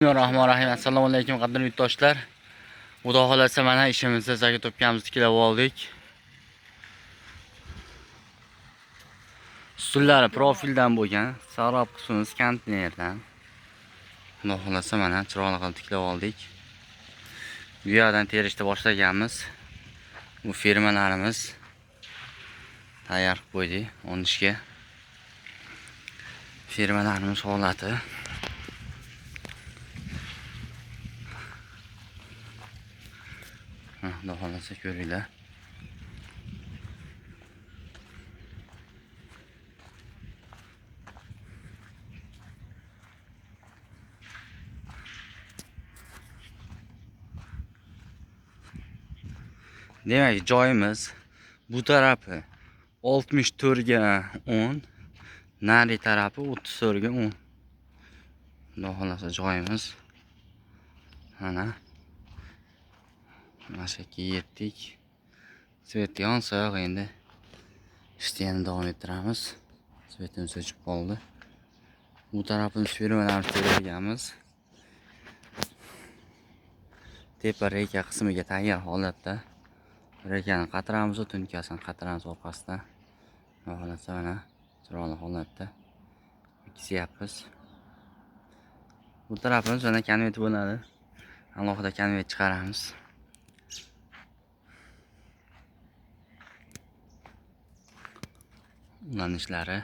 Bismillahirrahmanirrahim. Assalomu alaykum qadrli yurtdoshlar. Xudo xolasa mana ishimizni zaga topganimizni tiklab oldik. Usullari profildan bo'lgan, sarob qismimiz konteynerdan. Xudo xolasa mana chiroyli qilib tiklab oldik. Bu yerdan terishni boshlaganmiz. Bu firmalarimiz tayyor qilib qo'ydik. 13 ga firmalarimiz holati. Xudo xolasa ko'ringlar. Demak, joyimiz bu tarafi 64 ga 10, nari tarafi 34 ga 10. Xudo xolasa joyimiz mana mashaqqa yetdik. Svet yonsa endi ishni yana davom ettiramiz. Svetimiz o'chib qoldi. Bu tarafini firmalarni terganmiz. Tepa reka qismiga tayyor holatda. Rekani qatiramiz, tunkasini qatiramiz orqasidan. Holatda mana chiroyli holatda kesyapmiz. Bu tarafimiz mana konvert bo'ladi. Alohida konvert chiqaramiz. Ulanishlar